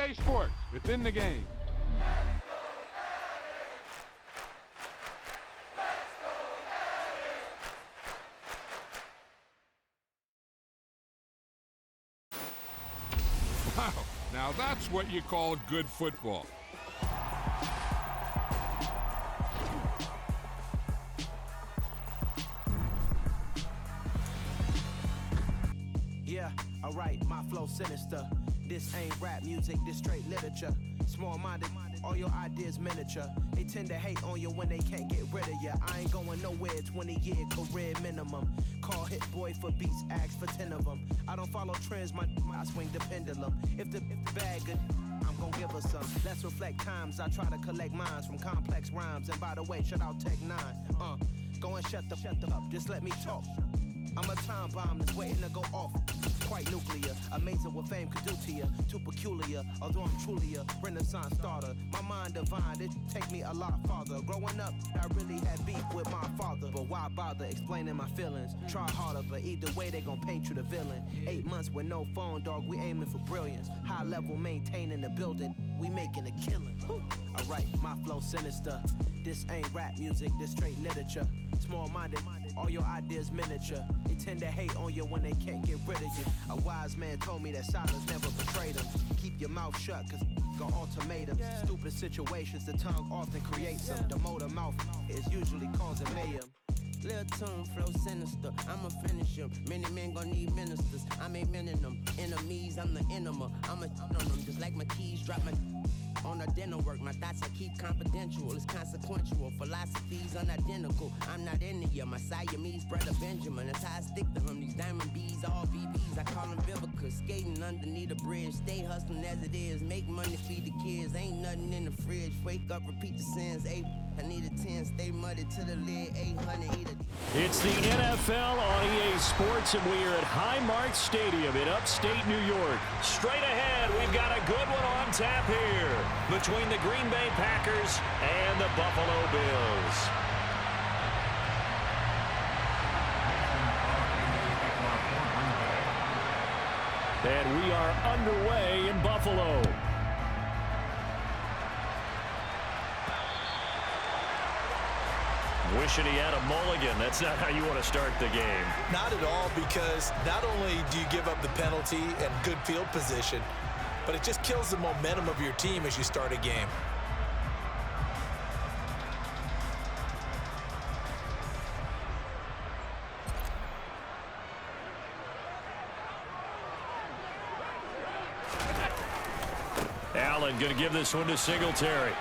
EA Sports, within the game. Wow, now that's what you call good football. Yeah, alright, my flow sinister. This ain't rap music, this straight literature. Small-minded, all your ideas miniature. They tend to hate on you when they can't get rid of you. I ain't going nowhere, 20-year career minimum. Call Hit Boy for beats, ask for 10 of them. I don't follow trends, I swing the pendulum. If the bag good, I'm gon' give her some. Let's reflect times, I try to collect minds from complex rhymes. And by the way, shout out Tech 9. Go and shut the up, just let me talk. I'm a time bomb that's waiting to go off. Quite nuclear, amazing what fame could do to you. Too peculiar, although I'm truly a renaissance starter. My mind divine, it take me a lot farther. Growing up, I really had beef with my father. But why bother explaining my feelings? Try harder, but either way they gon' paint you the villain. 8 months with no phone, dog, we aiming for brilliance. High level maintaining the building, we making a killing. Alright, my flow sinister. This ain't rap music, this straight literature. Small-minded, all your ideas miniature. They tend to hate on you when they can't get rid of you. A wise man told me that silence never betrayed him. Keep your mouth shut, cause got ultimatums. Stupid situations, the tongue often creates them. The motor mouth is usually causing mayhem. Lil' tune, flow sinister, I'ma finish him. Many men gon' need ministers, I'm aiming them. Enemies, I'm the enema, I'ma on them. Just like my keys, drop my on a dinner work. My thoughts I keep confidential, it's consequential. Philosophies unidentical, I'm not into you. My Siamese brother Benjamin, that's how I stick to him. These diamond bees, all BBs, I call them Vivica. Skating underneath a bridge, stay hustling as it is. Make money, feed the kids, ain't nothing in the fridge. Wake up, repeat the sins, I need a 10, stay muddy to the lid, 800, eat a... It's the NFL on EA Sports, and we are at Highmark Stadium in upstate New York. Straight ahead, we've got a good one on tap here between the Green Bay Packers and the Buffalo Bills. And we are underway in Buffalo. Wishing he had a mulligan. That's not how you want to start the game. Not at all, because not only do you give up the penalty and good field position, but it just kills the momentum of your team as you start a game. Allen going to give this one to Singletary.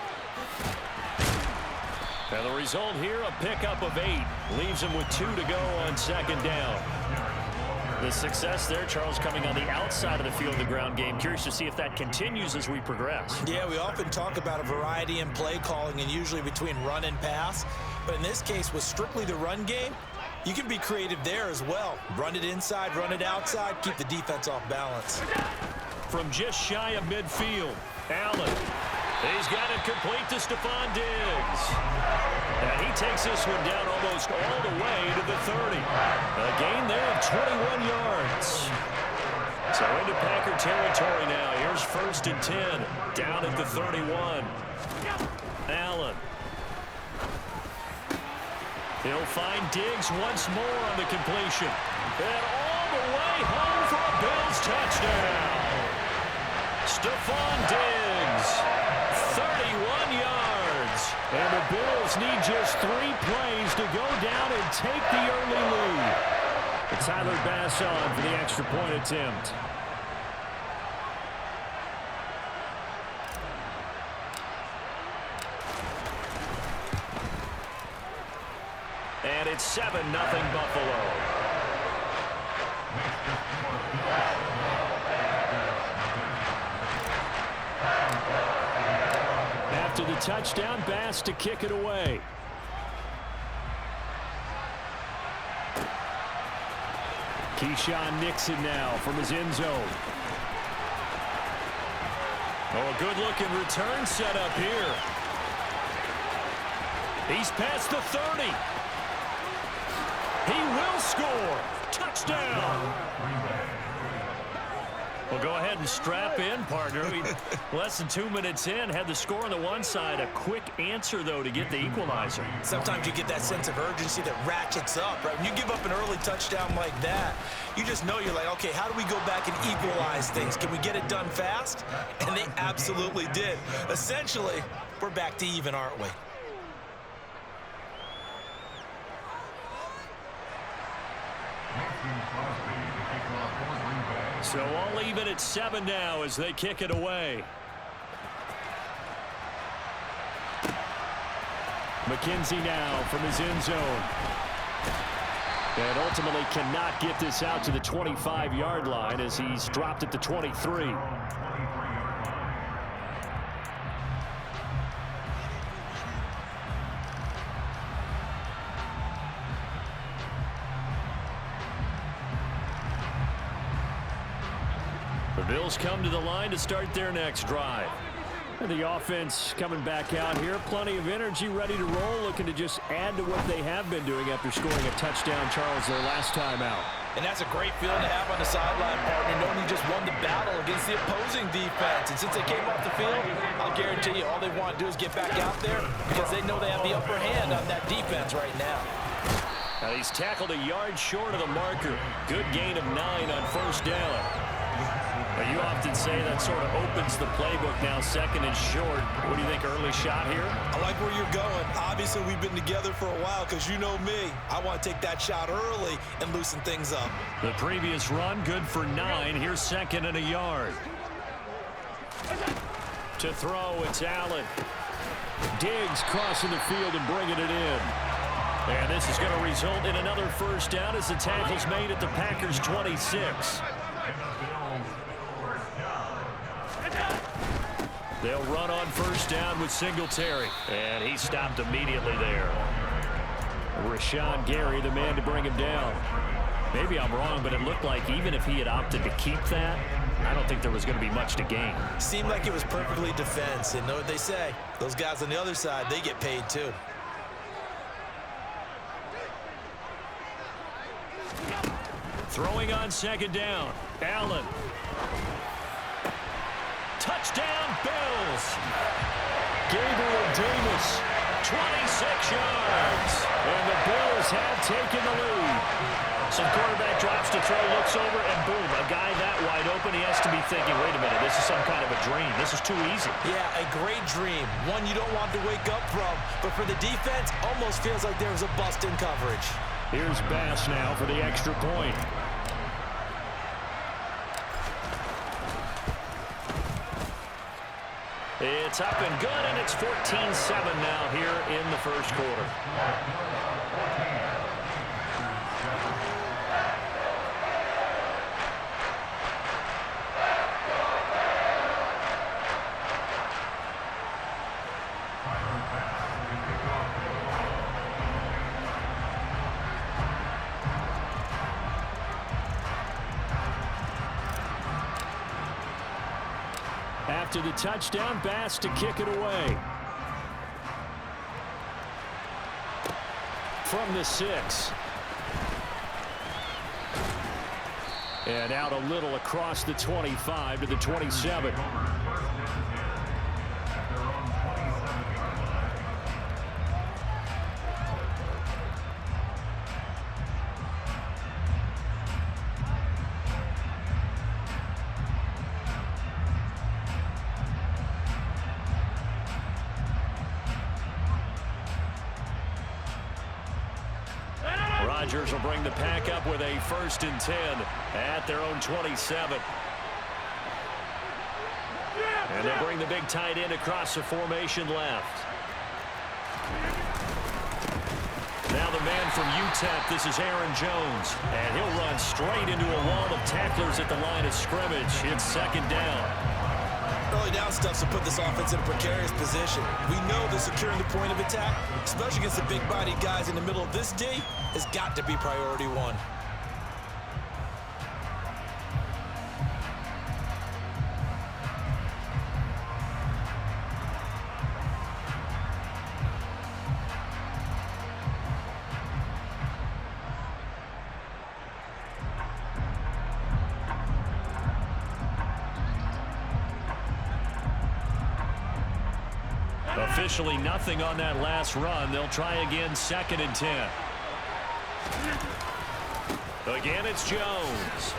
And the result here, a pickup of 8. Leaves him with 2 to go on second down. The success there, Charles, coming on the outside of the field, the ground game. Curious to see if that continues as we progress. Yeah, we often talk about a variety in play calling and usually between run and pass. But in this case, with strictly the run game, you can be creative there as well. Run it inside, run it outside, keep the defense off balance. From just shy of midfield, Allen. He's got it complete to Stephon Diggs. And he takes this one down almost all the way to the 30. A gain there of 21 yards. So into Packer territory now. Here's 1st and 10. Down at the 31. Allen. He'll find Diggs once more on the completion. And all the way home for a Bills touchdown. Stephon Diggs. 31 yards. And the Bills need just 3 plays to go down and take the early lead. It's Tyler Bass on for the extra point attempt. And it's 7-0 Buffalo. After the touchdown, Bass to kick it away. Keyshawn Nixon now from his end zone. Oh, a good-looking return set up here. He's past the 30. He will score. Touchdown. Well, go ahead and strap in, partner. Less than 2 minutes in, had the score on the one side. A quick answer, though, to get the equalizer. Sometimes you get that sense of urgency that ratchets up, right? When you give up an early touchdown like that, you just know you're like, okay, how do we go back and equalize things? Can we get it done fast? And they absolutely did. Essentially, we're back to even, aren't we? So all even at 7 now as they kick it away. McKenzie now from his end zone. And ultimately cannot get this out to the 25-yard line as he's dropped at the 23. The Bills come to the line to start their next drive. And the offense coming back out here. Plenty of energy, ready to roll, looking to just add to what they have been doing after scoring a touchdown, Charles, their last time out. And that's a great feeling to have on the sideline, partner, knowing you just won the battle against the opposing defense. And since they came off the field, I'll guarantee you all they want to do is get back out there because they know they have the upper hand on that defense right now. Now he's tackled a yard short of the marker. Good gain of 9 on first down. But you often say that sort of opens the playbook now, second and short. What do you think, early shot here? I like where you're going. Obviously, we've been together for a while because you know me. I want to take that shot early and loosen things up. The previous run, good for 9. Here's second and a yard. To throw, it's Allen. Diggs crossing the field and bringing it in. And this is going to result in another first down as the tackle's made at the Packers' 26. They'll run on first down with Singletary. And he stopped immediately there. Rashawn Gary, the man to bring him down. Maybe I'm wrong, but it looked like even if he had opted to keep that, I don't think there was going to be much to gain. Seemed like it was perfectly defense. And know what they say? Those guys on the other side, they get paid too. Throwing on second down. Allen. Touchdown, Bills. Gabriel Davis, 26 yards. And the Bills have taken the lead. Some quarterback drops to throw, looks over, and boom, a guy that wide open, he has to be thinking, wait a minute, this is some kind of a dream. This is too easy. Yeah, a great dream. One you don't want to wake up from. But for the defense, almost feels like there was a bust in coverage. Here's Bass now for the extra point. It's up and good, and it's 14-7 now here in the first quarter. After the touchdown, Bass to kick it away. From the 6. And out a little across the 25 to the 27. Rodgers will bring the pack up with a 1st and 10 at their own 27. And they'll bring the big tight end across the formation left. Now the man from UTEP, this is Aaron Jones. And he'll run straight into a wall of tacklers at the line of scrimmage. It's second down. Early down stuff to put this offense in a precarious position. We know that securing the point of attack, especially against the big-bodied guys in the middle of this D, has got to be priority 1. Officially nothing on that last run. They'll try again, 2nd and 10. Again, it's Jones.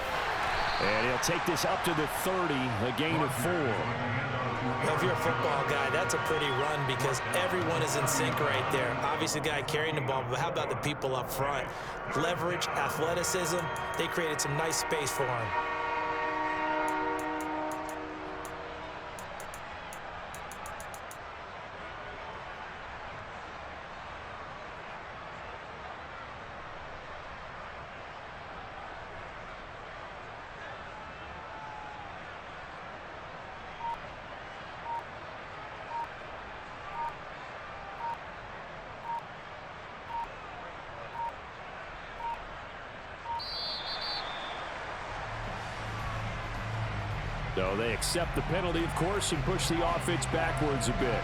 And he'll take this up to the 30, a gain of 4. Well, if you're a football guy, that's a pretty run because everyone is in sync right there. Obviously, the guy carrying the ball, but how about the people up front? Leverage, athleticism, they created some nice space for him. So they accept the penalty, of course, and push the offense backwards a bit.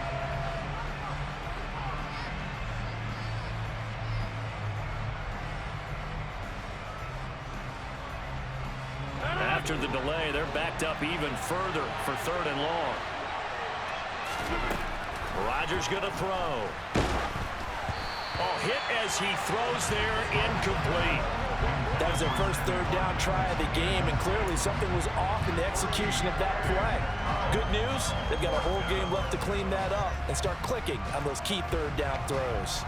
After the delay, they're backed up even further for 3rd and long. Rodgers going to throw. Oh, hit as he throws there, incomplete. That was their first 3rd down try of the game, and clearly something was off in the execution of that play. Good news, they've got a whole game left to clean that up and start clicking on those key 3rd down throws.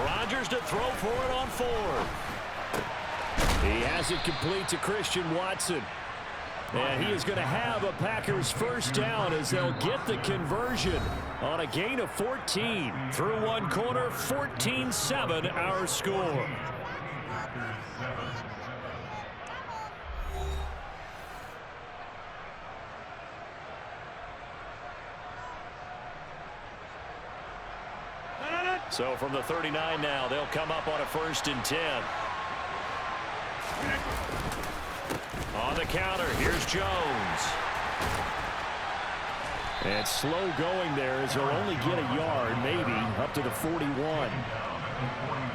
Rodgers to throw for it on 4th. He has it complete to Christian Watson. And he is going to have a Packers first down as they'll get the conversion on a gain of 14. Through one quarter, 14-7 our score. So from the 39 now, they'll come up on a 1st and 10. On the counter, here's Jones. And slow going there as he'll only get a yard, maybe, up to the 41.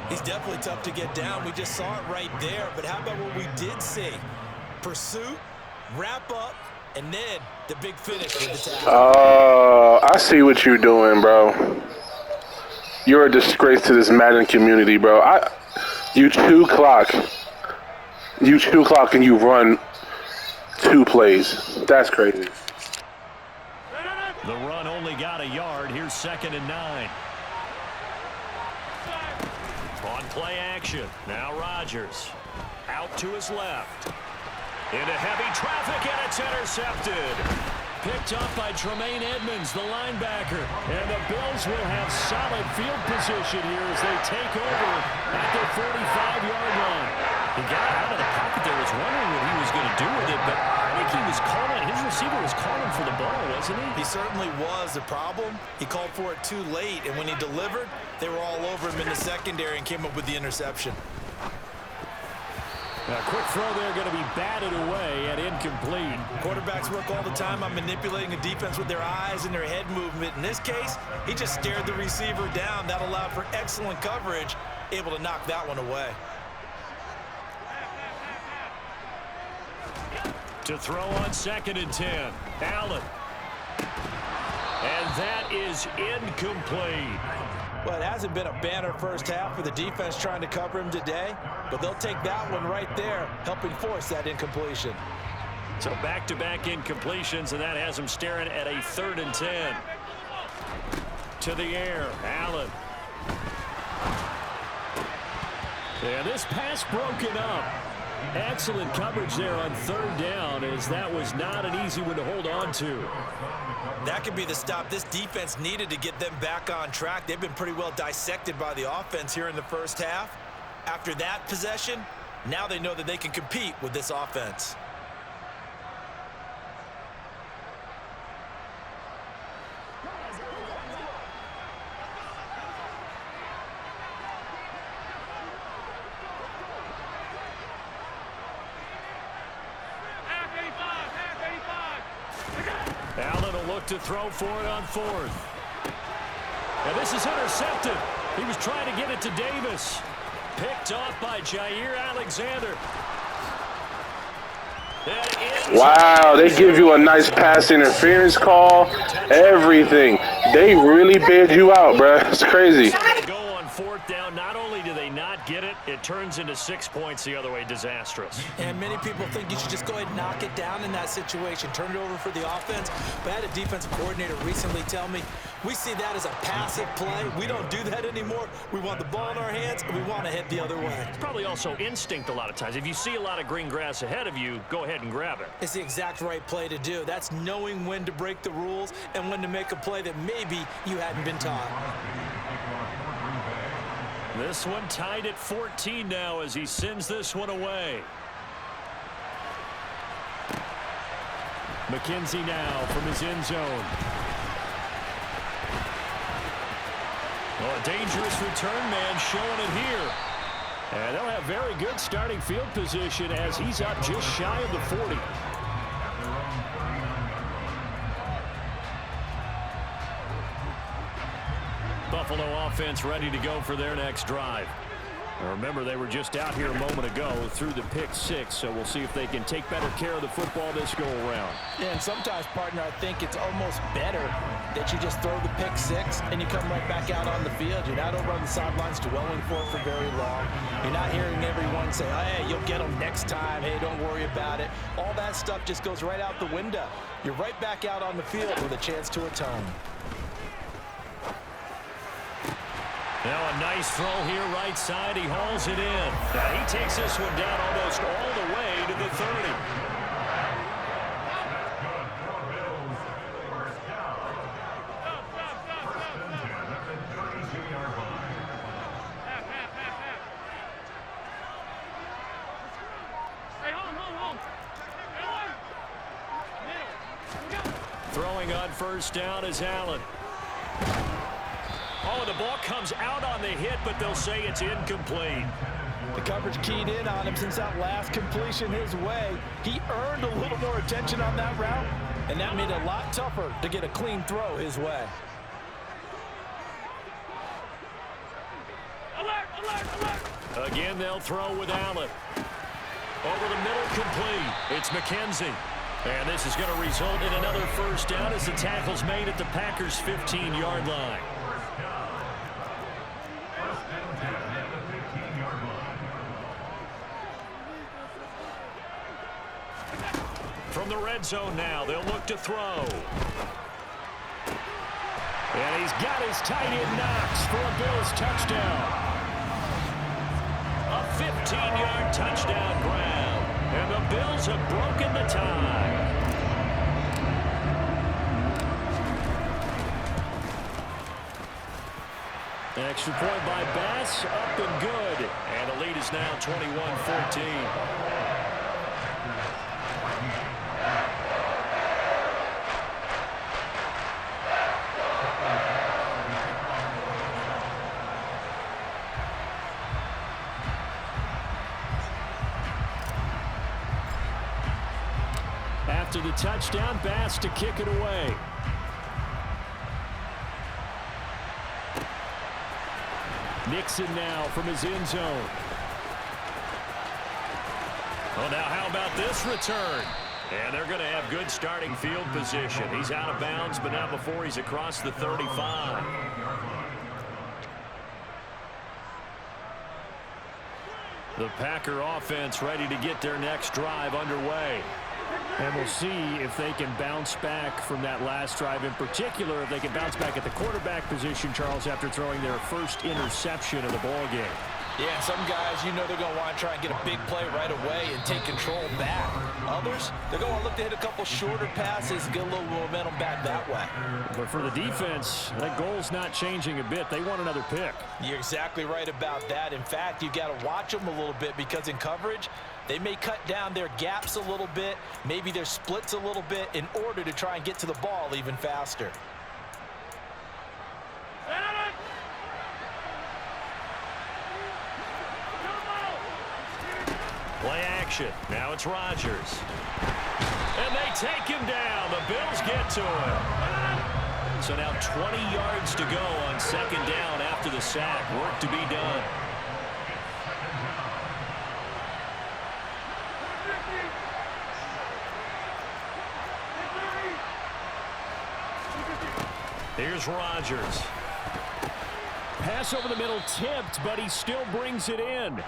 He's definitely tough to get down. We just saw it right there. But how about what we did see? Pursuit, wrap up, and then the big finish with the tackle. Oh, I see what you're doing, bro. You're a disgrace to this Madden community, bro. You 2 clock. You 2 clock and you run 2 plays. That's crazy. The run only got a yard. Here's 2nd and 9. On play action. Now Rodgers. Out to his left. Into heavy traffic, and it's intercepted. Picked up by Tremaine Edmonds, the linebacker. And the Bills will have solid field position here as they take over at their 45-yard line. He got out of the pocket there, was wondering what he was going to do with it, but I think he was calling, his receiver was calling for the ball, wasn't he? He certainly was. The problem, he called for it too late, and when he delivered, they were all over him in the secondary and came up with the interception. A quick throw there going to be batted away and incomplete. Quarterbacks work all the time on manipulating a defense with their eyes and their head movement. In this case, he just stared the receiver down. That allowed for excellent coverage, able to knock that one away. To throw on 2nd and 10. Allen. And that is incomplete. Well, it hasn't been a banner first half for the defense trying to cover him today, but they'll take that one right there, helping force that incompletion. So back-to-back incompletions, and that has them staring at a 3rd and 10. To the air, Allen. And this pass broken up. Excellent coverage there on 3rd down, as that was not an easy one to hold on to. That could be the stop this defense needed to get them back on track. They've been pretty well dissected by the offense here in the first half. After that possession, now they know that they can compete with this offense. Allen will look to throw for it on 4th. And this is intercepted. He was trying to get it to Davis. Picked off by Jair Alexander. Wow, they give you a nice pass interference call. Everything. They really bailed you out, bruh. It's crazy. Go on fourth down. Not only do they not get it, it turns into 6 points the other way. Disastrous. And many people think you should just go ahead and knock it down in that situation. Turn it over for the offense. But I had a defensive coordinator recently tell me, we see that as a passive play. We don't do that anymore. We want the ball in our hands, and we want to head the other way. It's probably also instinct a lot of times. If you see a lot of green grass ahead of you, go ahead and grab it. It's the exact right play to do. That's knowing when to break the rules and when to make a play that maybe you hadn't been taught. This one tied at 14 now as he sends this one away. McKenzie now from his end zone. Well, a dangerous return man showing it here. And they'll have very good starting field position as he's up just shy of the 40. Buffalo offense ready to go for their next drive. Now remember, they were just out here a moment ago through the pick 6, so we'll see if they can take better care of the football this go around. Yeah, and sometimes, partner, I think it's almost better that you just throw the pick 6 and you come right back out on the field. You're not over on the sidelines dwelling for it for very long. You're not hearing everyone say, oh, hey, you'll get them next time. Hey, don't worry about it. All that stuff just goes right out the window. You're right back out on the field with a chance to atone. Now a nice throw here right side. He hauls it in. Now he takes this one down almost all the way to the 30. Throwing on first down is Allen. Oh, the ball comes out on the hit, but they'll say it's incomplete. The coverage keyed in on him since that last completion his way. He earned a little more attention on that route, and that made it a lot tougher to get a clean throw his way. Alert, alert, alert. Again, they'll throw with Allen. Over the middle, complete. It's McKenzie. And this is going to result in another first down as the tackle's made at the Packers' 15-yard line. From the red zone now, they'll look to throw. And he's got his tight end Knox for a Bills touchdown. A 15-yard touchdown grab. And the Bills have broken the tie. Extra point by Bass, up and good. And the lead is now 21-14. After the touchdown, Bass to kick it away. Nixon now from his end zone. Oh, now how about this return? And they're going to have good starting field position. He's out of bounds, but not before he's across the 35. The Packer offense ready to get their next drive underway. And we'll see if they can bounce back from that last drive. In particular, if they can bounce back at the quarterback position, Charles, after throwing their first interception of the ball game. Yeah, some guys, you know they're going to want to try and get a big play right away and take control back. Others, they're going to look to hit a couple shorter passes and get a little momentum back that way. But for the defense, that goal's not changing a bit. They want another pick. You're exactly right about that. In fact, you've got to watch them a little bit because in coverage, they may cut down their gaps a little bit, maybe their splits a little bit in order to try and get to the ball even faster. Play action. Now it's Rodgers. And they take him down. The Bills get to him. So now 20 yards to go on second down after the sack. Work to be done. Here's Rodgers. Pass over the middle tipped, but he still brings it in. We're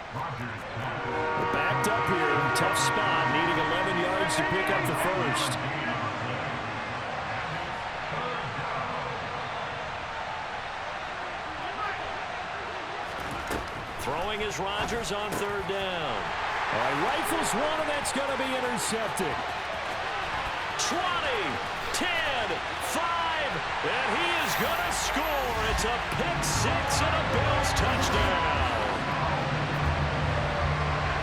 backed up here. Tough spot, needing 11 yards to pick up the first. Throwing is Rodgers on third down. Rifles one, and that's going to be intercepted. 20, 10, 5, and he is going to score. It's a pick six and a Bills touchdown.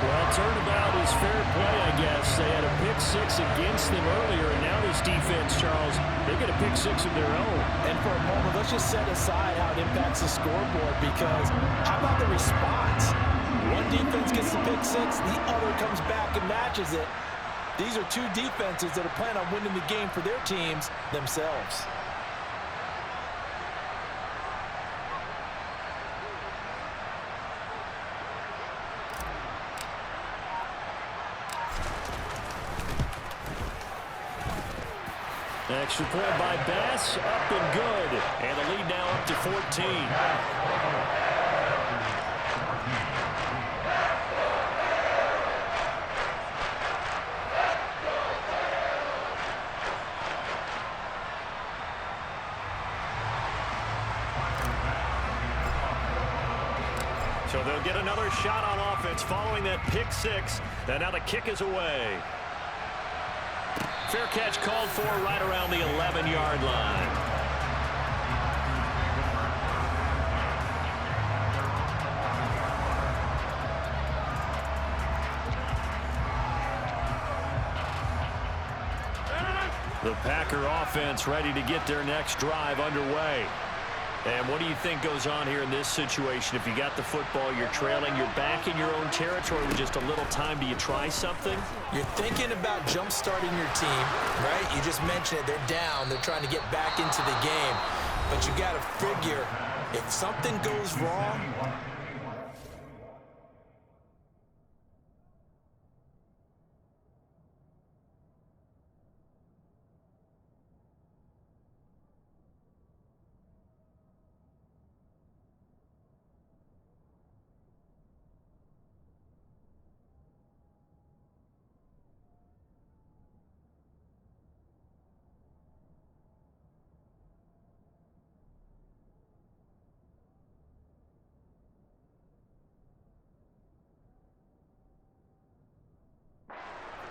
Well, turnabout is fair play, I guess. They had a pick six against them earlier, and now this defense, Charles, they get a pick six of their own. And for a moment, let's just set aside how it impacts the scoreboard, because how about the response? One defense gets the pick six, the other comes back and matches it. These are two defenses that are planning on winning the game for their teams themselves. Extra point by Bass, up and good. And the lead now up to 14. So they'll get another shot on offense following that pick six. And now the kick is away. Fair catch called for right around the 11-yard line. The Packer offense ready to get their next drive underway. And what do you think goes on here in this situation? If you got the football, you're trailing, you're back in your own territory with just a little time. Do you try something? You're thinking about jump-starting your team, right? You just mentioned it. They're down. They're trying to get back into the game. But you got to figure, if something goes wrong,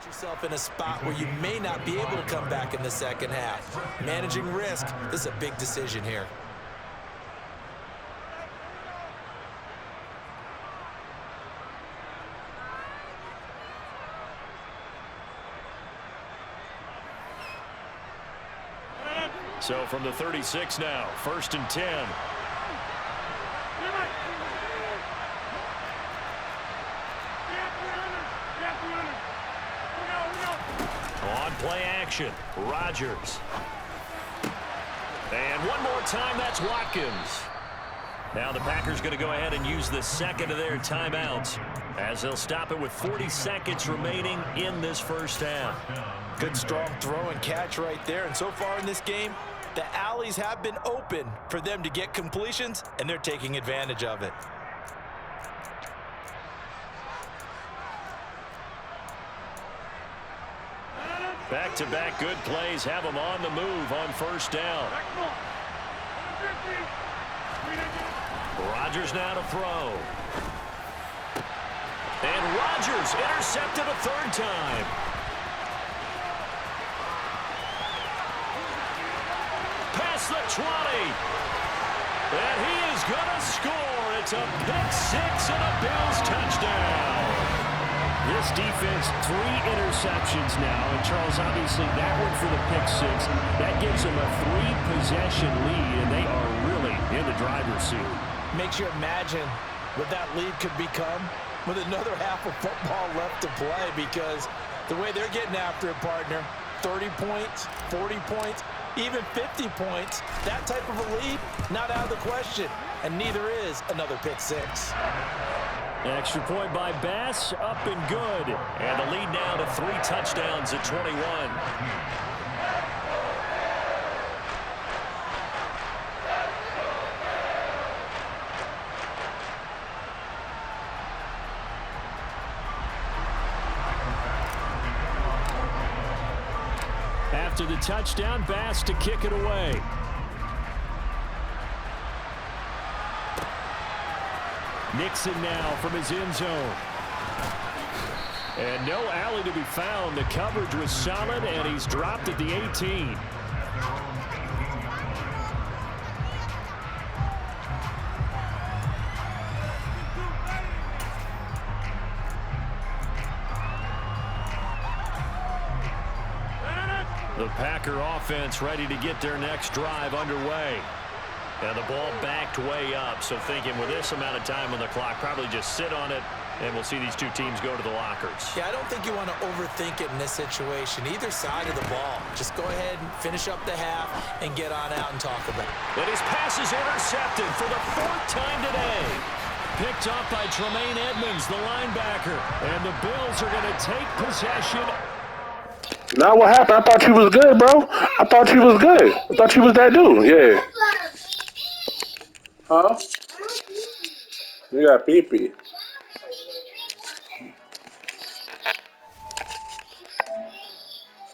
yourself in a spot where you may not be able to come back in the second half. Managing risk, this is a big decision here. So from the 36 now, 1st and 10. On play action, Rodgers. And one more time, that's Watkins. Now the Packers going to go ahead and use the second of their timeouts as they'll stop it with 40 seconds remaining in this first half. Good strong throw and catch right there. And so far in this game, the alleys have been open for them to get completions, and they're taking advantage of it. Back-to-back good plays have them on the move on first down. Rodgers now to throw. And Rodgers intercepted a third time. Past the 20. And he is going to score. It's a pick six and a Bills touchdown. This defense, 3 interceptions now. And, Charles, obviously that one for the pick six. That gives them a 3-possession lead, and they are really in the driver's seat. Makes you imagine what that lead could become with another half of football left to play, because the way they're getting after it, partner, 30 points, 40 points, even 50 points, that type of a lead, not out of the question. And neither is another pick six. Extra point by Bass, up and good. And the lead now to 3 touchdowns at 21. After the touchdown, Bass to kick it away. Nixon now from his end zone. And no alley to be found. The coverage was solid, and he's dropped at the 18. The Packer offense ready to get their next drive underway. And the ball backed way up, so thinking with this amount of time on the clock, probably just sit on it, and we'll see these two teams go to the lockers. Yeah, I don't think you want to overthink it in this situation. Either side of the ball. Just go ahead and finish up the half and get on out and talk about it. And his pass is intercepted for the 4th time today. Picked off by Tremaine Edmonds, the linebacker. And the Bills are going to take possession. Now what happened? I thought you was good, bro. I thought you was good. I thought you was that dude. Yeah. Huh? You got pee-pee.